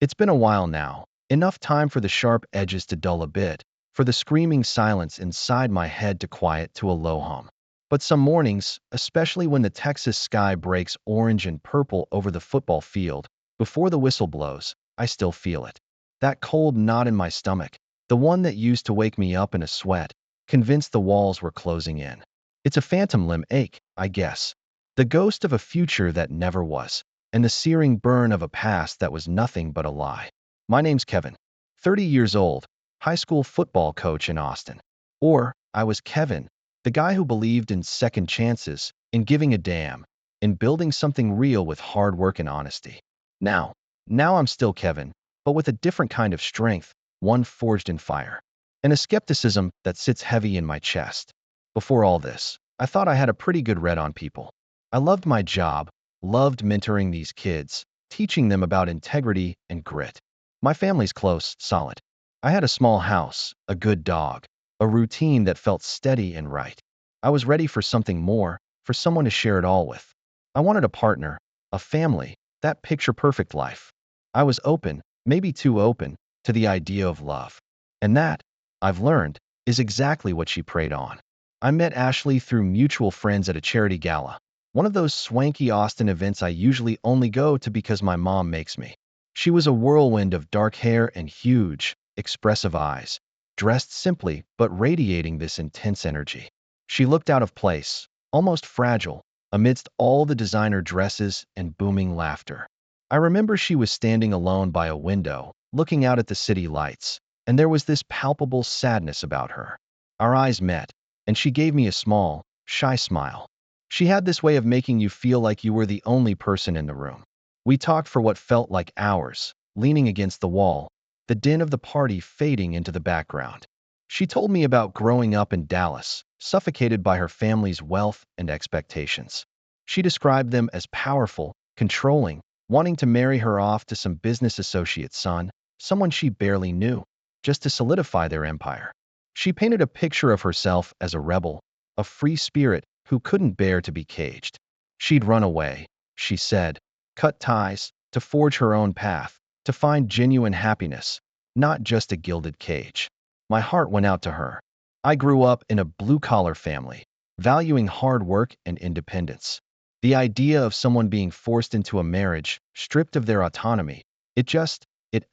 It's been a while now, enough time for the sharp edges to dull a bit, for the screaming silence inside my head to quiet to a low hum. But some mornings, especially when the Texas sky breaks orange and purple over the football field, before the whistle blows, I still feel it. That cold knot in my stomach, the one that used to wake me up in a sweat, convinced the walls were closing in. It's a phantom limb ache, I guess. The ghost of a future that never was, and the searing burn of a past that was nothing but a lie. My name's Kevin, 30 years old, high school football coach in Austin. Or, I was Kevin, the guy who believed in second chances, in giving a damn, in building something real with hard work and honesty. Now, now I'm still Kevin, but with a different kind of strength, one forged in fire. And a skepticism that sits heavy in my chest. Before all this, I thought I had a pretty good read on people. I loved my job, loved mentoring these kids, teaching them about integrity and grit. My family's close, solid. I had a small house, a good dog, a routine that felt steady and right. I was ready for something more, for someone to share it all with. I wanted a partner, a family, that picture-perfect life. I was open, maybe too open, to the idea of love. And that, I've learned, is exactly what she preyed on. I met Ashley through mutual friends at a charity gala. One of those swanky Austin events I usually only go to because my mom makes me. She was a whirlwind of dark hair and huge, expressive eyes, dressed simply but radiating this intense energy. She looked out of place, almost fragile, amidst all the designer dresses and booming laughter. I remember she was standing alone by a window, looking out at the city lights, and there was this palpable sadness about her. Our eyes met, and she gave me a small, shy smile. She had this way of making you feel like you were the only person in the room. We talked for what felt like hours, leaning against the wall, the din of the party fading into the background. She told me about growing up in Dallas, suffocated by her family's wealth and expectations. She described them as powerful, controlling, wanting to marry her off to some business associate's son, someone she barely knew, just to solidify their empire. She painted a picture of herself as a rebel, a free spirit who couldn't bear to be caged. She'd run away, she said, cut ties, to forge her own path, to find genuine happiness, not just a gilded cage. My heart went out to her. I grew up in a blue-collar family, valuing hard work and independence. The idea of someone being forced into a marriage, stripped of their autonomy, it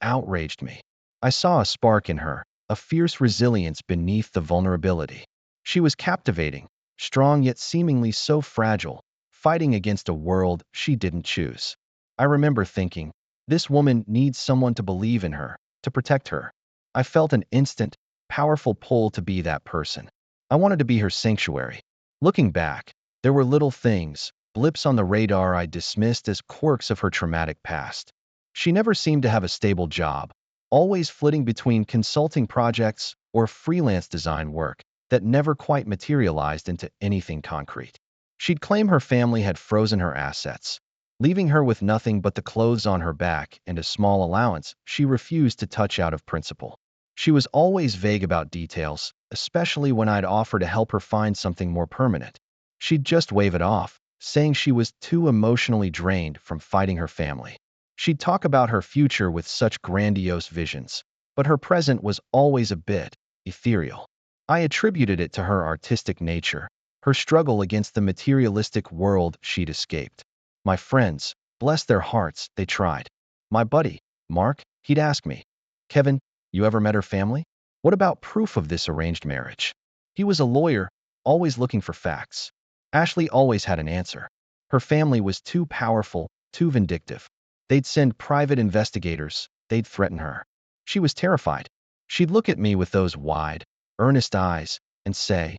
outraged me. I saw a spark in her, a fierce resilience beneath the vulnerability. She was captivating, strong yet seemingly so fragile, fighting against a world she didn't choose. I remember thinking, this woman needs someone to believe in her, to protect her. I felt an instant, powerful pull to be that person. I wanted to be her sanctuary. Looking back, there were little things, blips on the radar I dismissed as quirks of her traumatic past. She never seemed to have a stable job, always flitting between consulting projects or freelance design work that never quite materialized into anything concrete. She'd claim her family had frozen her assets, leaving her with nothing but the clothes on her back and a small allowance she refused to touch out of principle. She was always vague about details, especially when I'd offer to help her find something more permanent. She'd just wave it off, saying she was too emotionally drained from fighting her family. She'd talk about her future with such grandiose visions, but her present was always a bit ethereal. I attributed it to her artistic nature, her struggle against the materialistic world she'd escaped. My friends, bless their hearts, they tried. My buddy, Mark, he'd ask me, Kevin, you ever met her family? What about proof of this arranged marriage? He was a lawyer, always looking for facts. Ashley always had an answer. Her family was too powerful, too vindictive. They'd send private investigators, they'd threaten her. She was terrified. She'd look at me with those wide, earnest eyes and say,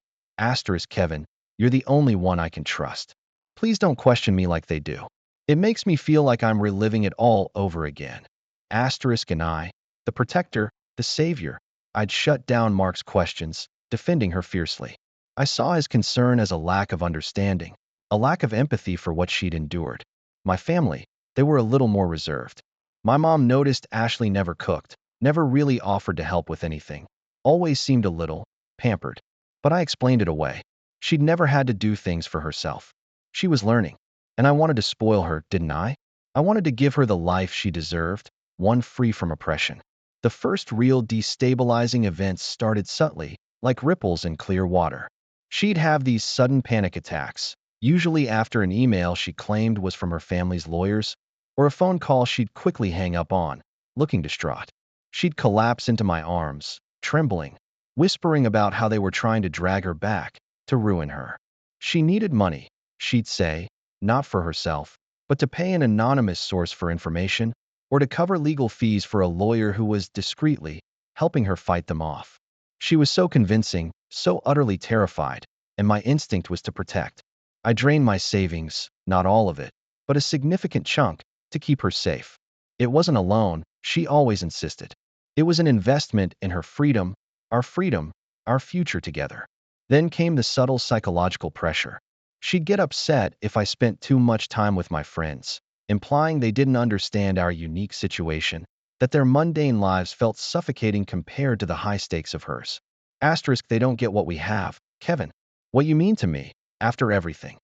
Kevin, you're the only one I can trust. Please don't question me like they do. It makes me feel like I'm reliving it all over again. And I, the protector, the savior, I'd shut down Mark's questions, defending her fiercely. I saw his concern as a lack of understanding, a lack of empathy for what she'd endured. My family, they were a little more reserved. My mom noticed Ashley never cooked, never really offered to help with anything, always seemed a little pampered. But I explained it away. She'd never had to do things for herself. She was learning, and I wanted to spoil her, didn't I? I wanted to give her the life she deserved, one free from oppression. The first real destabilizing events started subtly, like ripples in clear water. She'd have these sudden panic attacks, usually after an email she claimed was from her family's lawyers, or a phone call she'd quickly hang up on, looking distraught. She'd collapse into my arms, trembling, whispering about how they were trying to drag her back, to ruin her. She needed money, she'd say, not for herself, but to pay an anonymous source for information, or to cover legal fees for a lawyer who was discreetly helping her fight them off. She was so convincing, so utterly terrified, and my instinct was to protect. I drained my savings, not all of it, but a significant chunk, to keep her safe. It wasn't a loan, she always insisted. It was an investment in her freedom, our future together. Then came the subtle psychological pressure. She'd get upset if I spent too much time with my friends, implying they didn't understand our unique situation, that their mundane lives felt suffocating compared to the high stakes of hers. Asterisk, they don't get what we have, Kevin. What you mean to me, after everything.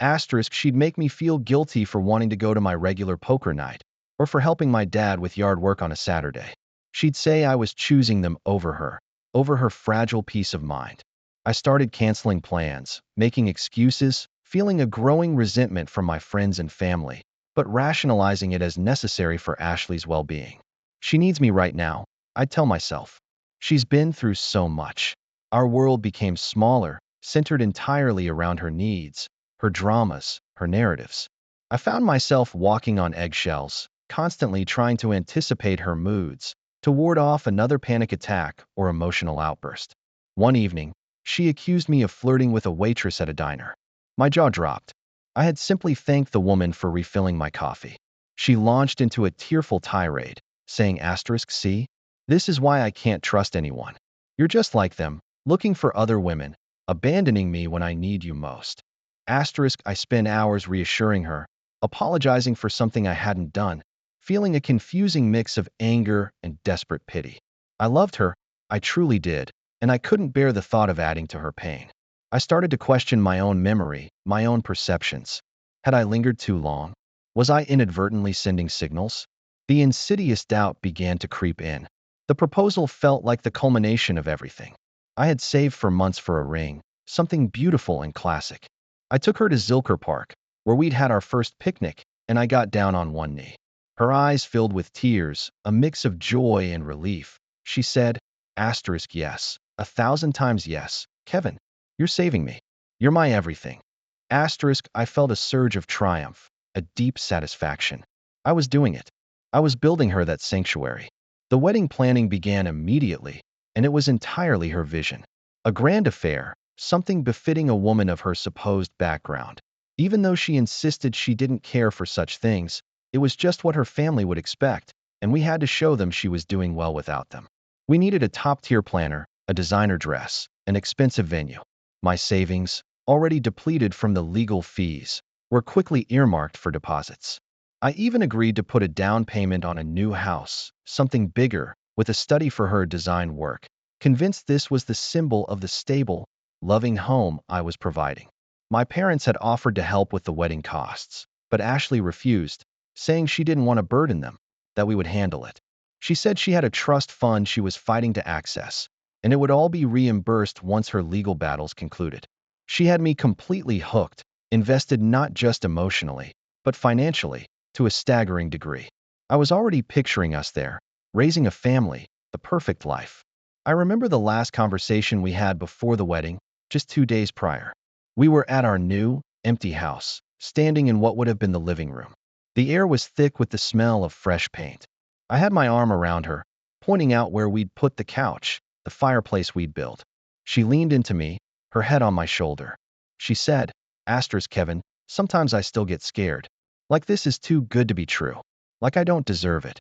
Asterisk, she'd make me feel guilty for wanting to go to my regular poker night, or for helping my dad with yard work on a Saturday. She'd say I was choosing them over her fragile peace of mind. I started canceling plans, making excuses, feeling a growing resentment from my friends and family, but rationalizing it as necessary for Ashley's well-being. She needs me right now, I'd tell myself. She's been through so much. Our world became smaller, centered entirely around her needs, her dramas, her narratives. I found myself walking on eggshells, constantly trying to anticipate her moods, to ward off another panic attack or emotional outburst. One evening, she accused me of flirting with a waitress at a diner. My jaw dropped. I had simply thanked the woman for refilling my coffee. She launched into a tearful tirade, saying asterisk C, this is why I can't trust anyone. You're just like them, looking for other women, abandoning me when I need you most. Asterisk, I spent hours reassuring her, apologizing for something I hadn't done, feeling a confusing mix of anger and desperate pity. I loved her, I truly did, and I couldn't bear the thought of adding to her pain. I started to question my own memory, my own perceptions. Had I lingered too long? Was I inadvertently sending signals? The insidious doubt began to creep in. The proposal felt like the culmination of everything. I had saved for months for a ring, something beautiful and classic. I took her to Zilker Park, where we'd had our first picnic, and I got down on one knee. Her eyes filled with tears, a mix of joy and relief. She said, asterisk yes, 1,000 times yes, Kevin, you're saving me. You're my everything. Asterisk, I felt a surge of triumph, a deep satisfaction. I was doing it. I was building her that sanctuary. The wedding planning began immediately, and it was entirely her vision. A grand affair, something befitting a woman of her supposed background. Even though she insisted she didn't care for such things, it was just what her family would expect, and we had to show them she was doing well without them. We needed a top-tier planner, a designer dress, an expensive venue. My savings, already depleted from the legal fees, were quickly earmarked for deposits. I even agreed to put a down payment on a new house, something bigger, with a study for her design work, convinced this was the symbol of the stable, loving home I was providing. My parents had offered to help with the wedding costs, but Ashley refused, saying she didn't want to burden them, that we would handle it. She said she had a trust fund she was fighting to access, and it would all be reimbursed once her legal battles concluded. She had me completely hooked, invested not just emotionally, but financially, to a staggering degree. I was already picturing us there, raising a family, the perfect life. I remember the last conversation we had before the wedding, just 2 days prior. We were at our new, empty house, standing in what would have been the living room. The air was thick with the smell of fresh paint. I had my arm around her, pointing out where we'd put the couch, the fireplace we'd built. She leaned into me, her head on my shoulder. She said, asterisk Kevin, sometimes I still get scared. Like this is too good to be true. Like I don't deserve it.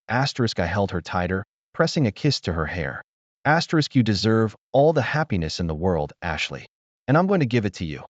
Asterisk, I held her tighter, pressing a kiss to her hair. Asterisk, you deserve all the happiness in the world, Ashley. And I'm going to give it to you.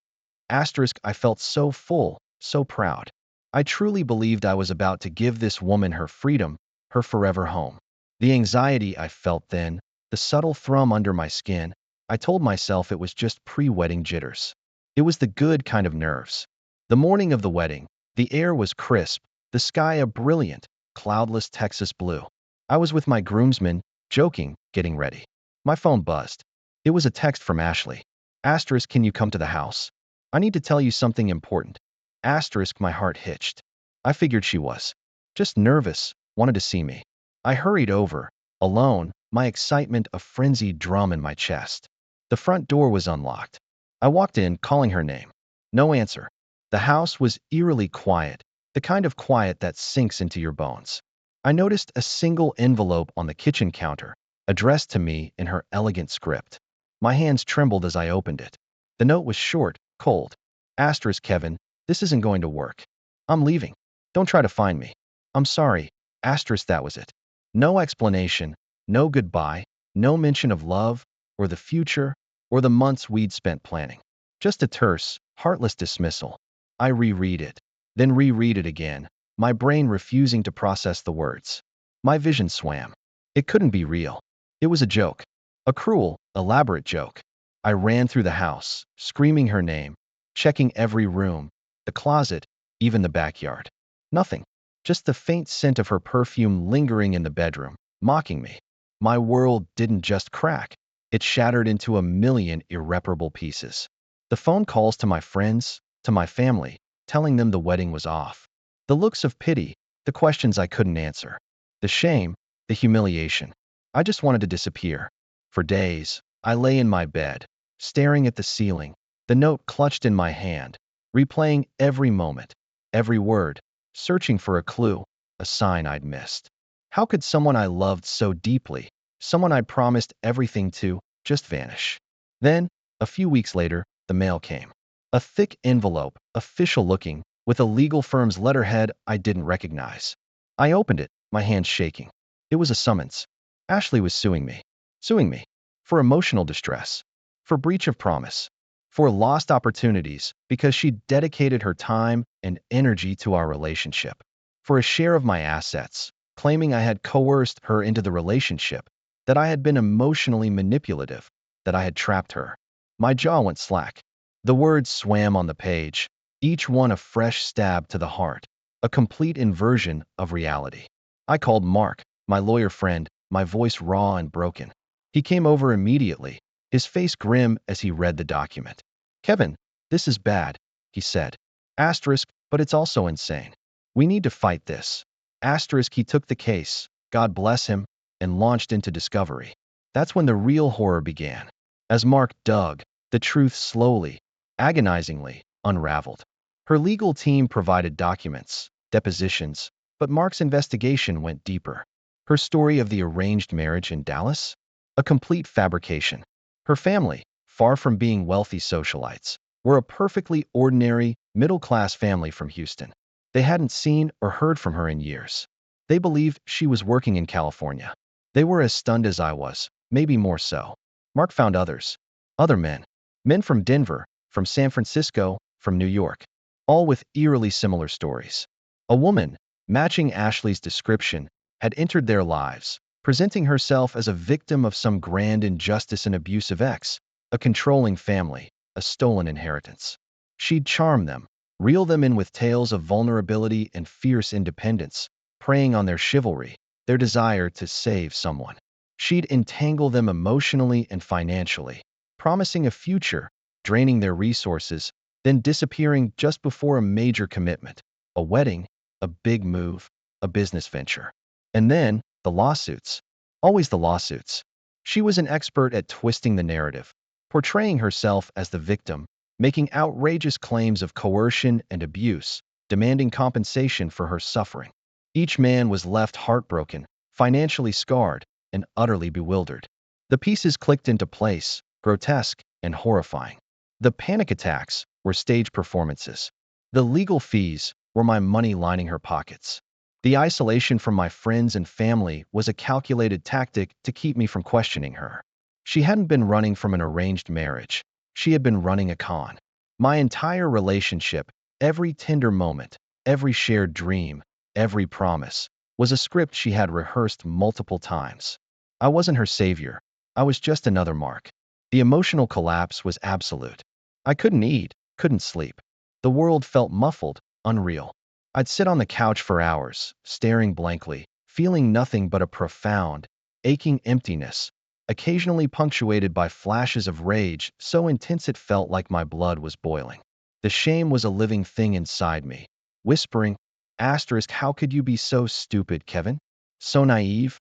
Asterisk, I felt so full, so proud. I truly believed I was about to give this woman her freedom, her forever home. The anxiety I felt then, the subtle thrum under my skin, I told myself it was just pre-wedding jitters. It was the good kind of nerves. The morning of the wedding, the air was crisp, the sky a brilliant, cloudless Texas blue. I was with my groomsmen, joking, getting ready. My phone buzzed. It was a text from Ashley. Asterisk, can you come to the house? I need to tell you something important. Asterisk, my heart hitched. I figured she was just nervous, wanted to see me. I hurried over, alone, my excitement a frenzied drum in my chest. The front door was unlocked. I walked in, calling her name. No answer. The house was eerily quiet, the kind of quiet that sinks into your bones. I noticed a single envelope on the kitchen counter, addressed to me in her elegant script. My hands trembled as I opened it. The note was short, cold. Asterisk, Kevin, this isn't going to work. I'm leaving. Don't try to find me. I'm sorry. Asterisk, that was it. No explanation, no goodbye, no mention of love, or the future, or the months we'd spent planning. Just a terse, heartless dismissal. I reread it, then reread it again, my brain refusing to process the words. My vision swam. It couldn't be real. It was a joke. A cruel, elaborate joke. I ran through the house, screaming her name, checking every room, the closet, even the backyard. Nothing. Just the faint scent of her perfume lingering in the bedroom, mocking me. My world didn't just crack. It shattered into a million irreparable pieces. The phone calls to my friends, to my family, telling them the wedding was off. The looks of pity, the questions I couldn't answer. The shame, the humiliation. I just wanted to disappear. For days, I lay in my bed, staring at the ceiling, the note clutched in my hand, replaying every moment, every word, searching for a clue, a sign I'd missed. How could someone I loved so deeply, someone I'd promised everything to, just vanish? Then, a few weeks later, the mail came. A thick envelope, official looking, with a legal firm's letterhead I didn't recognize. I opened it, my hands shaking. It was a summons. Ashley was suing me. Suing me. For emotional distress. For breach of promise. For lost opportunities because she dedicated her time and energy to our relationship. For a share of my assets, claiming I had coerced her into the relationship, that I had been emotionally manipulative, that I had trapped her. My jaw went slack. The words swam on the page, each one a fresh stab to the heart, a complete inversion of reality. I called Mark, my lawyer friend, my voice raw and broken. He came over immediately, his face grim as he read the document. Kevin, this is bad, he said. Asterisk, but it's also insane. We need to fight this. Asterisk, he took the case, God bless him, and launched into discovery. That's when the real horror began. As Mark dug, the truth slowly, agonizingly, unraveled. Her legal team provided documents, depositions, but Mark's investigation went deeper. Her story of the arranged marriage in Dallas? A complete fabrication. Her family, far from being wealthy socialites, were a perfectly ordinary, middle-class family from Houston. They hadn't seen or heard from her in years. They believed she was working in California. They were as stunned as I was, maybe more so. Mark found others. Other men. Men from Denver, from San Francisco, from New York. All with eerily similar stories. A woman, matching Ashley's description, had entered their lives, presenting herself as a victim of some grand injustice and abusive ex, a controlling family, a stolen inheritance. She'd charm them, reel them in with tales of vulnerability and fierce independence, preying on their chivalry, their desire to save someone. She'd entangle them emotionally and financially, promising a future, draining their resources, then disappearing just before a major commitment, a wedding, a big move, a business venture. And then, the lawsuits. Always the lawsuits. She was an expert at twisting the narrative, portraying herself as the victim, making outrageous claims of coercion and abuse, demanding compensation for her suffering. Each man was left heartbroken, financially scarred, and utterly bewildered. The pieces clicked into place, grotesque and horrifying. The panic attacks were stage performances. The legal fees were my money lining her pockets. The isolation from my friends and family was a calculated tactic to keep me from questioning her. She hadn't been running from an arranged marriage. She had been running a con. My entire relationship, every tender moment, every shared dream, every promise, was a script she had rehearsed multiple times. I wasn't her savior. I was just another Mark. The emotional collapse was absolute. I couldn't eat, couldn't sleep. The world felt muffled, unreal. I'd sit on the couch for hours, staring blankly, feeling nothing but a profound, aching emptiness, occasionally punctuated by flashes of rage so intense it felt like my blood was boiling. The shame was a living thing inside me, whispering, how could you be so stupid, Kevin? So naive?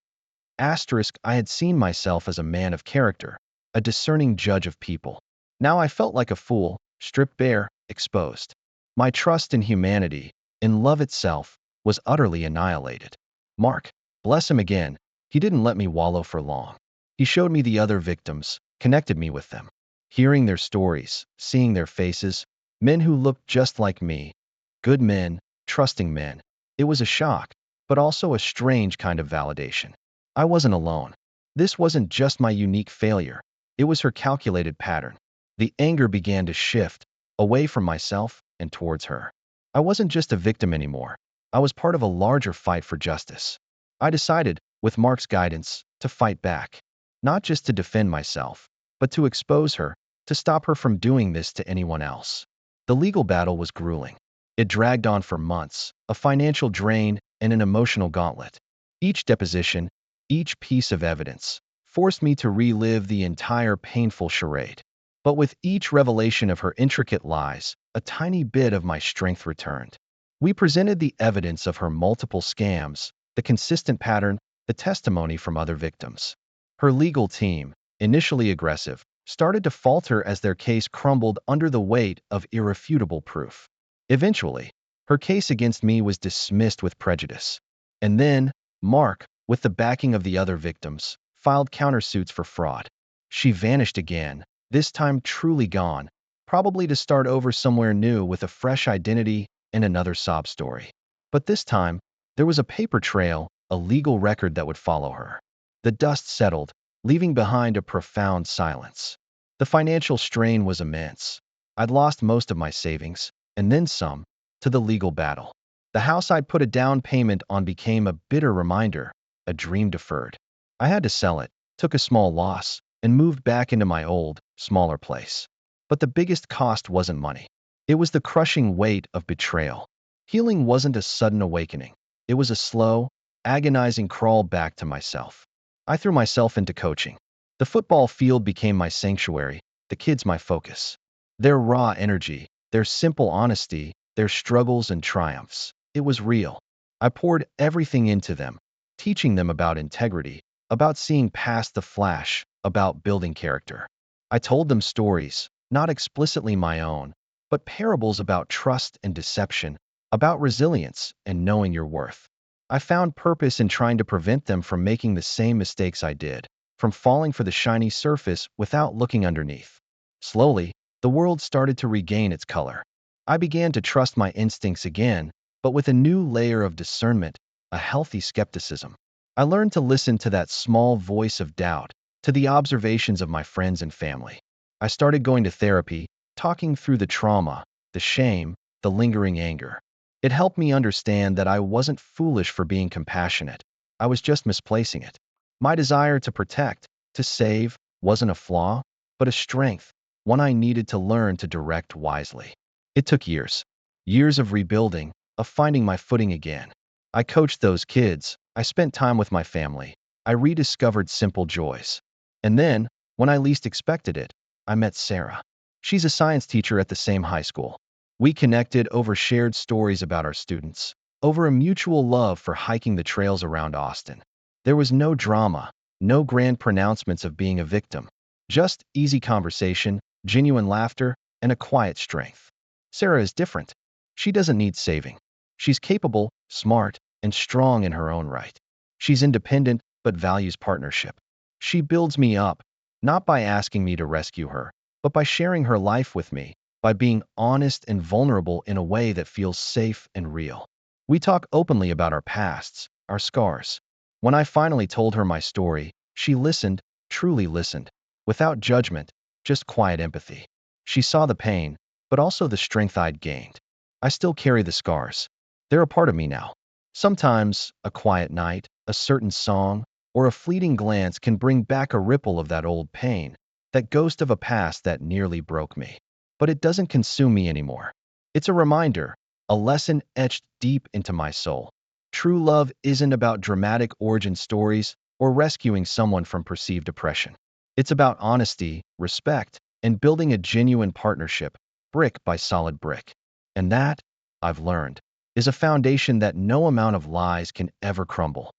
I had seen myself as a man of character, a discerning judge of people. Now I felt like a fool, stripped bare, exposed. My trust in humanity, in love itself, was utterly annihilated. Mark, bless him again, he didn't let me wallow for long. He showed me the other victims, connected me with them. Hearing their stories, seeing their faces, men who looked just like me, good men, trusting men. It was a shock, but also a strange kind of validation. I wasn't alone. This wasn't just my unique failure. It was her calculated pattern. The anger began to shift, away from myself and towards her. I wasn't just a victim anymore. I was part of a larger fight for justice. I decided, with Mark's guidance, to fight back. Not just to defend myself, but to expose her, to stop her from doing this to anyone else. The legal battle was grueling. It dragged on for months, a financial drain and an emotional gauntlet. Each deposition, each piece of evidence, forced me to relive the entire painful charade. But with each revelation of her intricate lies, a tiny bit of my strength returned. We presented the evidence of her multiple scams, the consistent pattern, the testimony from other victims. Her legal team, initially aggressive, started to falter as their case crumbled under the weight of irrefutable proof. Eventually, her case against me was dismissed with prejudice. And then, Mark, with the backing of the other victims, filed countersuits for fraud. She vanished again, this time truly gone, probably to start over somewhere new with a fresh identity and another sob story. But this time, there was a paper trail, a legal record that would follow her. The dust settled, leaving behind a profound silence. The financial strain was immense. I'd lost most of my savings, and then some, to the legal battle. The house I'd put a down payment on became a bitter reminder, a dream deferred. I had to sell it, took a small loss, and moved back into my old, smaller place. But the biggest cost wasn't money. It was the crushing weight of betrayal. Healing wasn't a sudden awakening. It was a slow, agonizing crawl back to myself. I threw myself into coaching. The football field became my sanctuary, the kids my focus. Their raw energy, their simple honesty, their struggles and triumphs. It was real. I poured everything into them, teaching them about integrity, about seeing past the flash, about building character. I told them stories, not explicitly my own, but parables about trust and deception, about resilience and knowing your worth. I found purpose in trying to prevent them from making the same mistakes I did, from falling for the shiny surface without looking underneath. Slowly, the world started to regain its color. I began to trust my instincts again, but with a new layer of discernment, a healthy skepticism. I learned to listen to that small voice of doubt, to the observations of my friends and family. I started going to therapy, talking through the trauma, the shame, the lingering anger. It helped me understand that I wasn't foolish for being compassionate. I was just misplacing it. My desire to protect, to save, wasn't a flaw, but a strength, one I needed to learn to direct wisely. It took years. Years of rebuilding, of finding my footing again. I coached those kids. I spent time with my family. I rediscovered simple joys. And then, when I least expected it, I met Sarah. She's a science teacher at the same high school. We connected over shared stories about our students, over a mutual love for hiking the trails around Austin. There was no drama, no grand pronouncements of being a victim, just easy conversation, genuine laughter, and a quiet strength. Sarah is different. She doesn't need saving. She's capable, smart, and strong in her own right. She's independent, but values partnership. She builds me up, not by asking me to rescue her, but by sharing her life with me, by being honest and vulnerable in a way that feels safe and real. We talk openly about our pasts, our scars. When I finally told her my story, she listened, truly listened, without judgment, just quiet empathy. She saw the pain, but also the strength I'd gained. I still carry the scars. They're a part of me now. Sometimes, a quiet night, a certain song, or a fleeting glance can bring back a ripple of that old pain, that ghost of a past that nearly broke me. But it doesn't consume me anymore. It's a reminder, a lesson etched deep into my soul. True love isn't about dramatic origin stories or rescuing someone from perceived oppression. It's about honesty, respect, and building a genuine partnership, brick by solid brick. And that, I've learned, is a foundation that no amount of lies can ever crumble.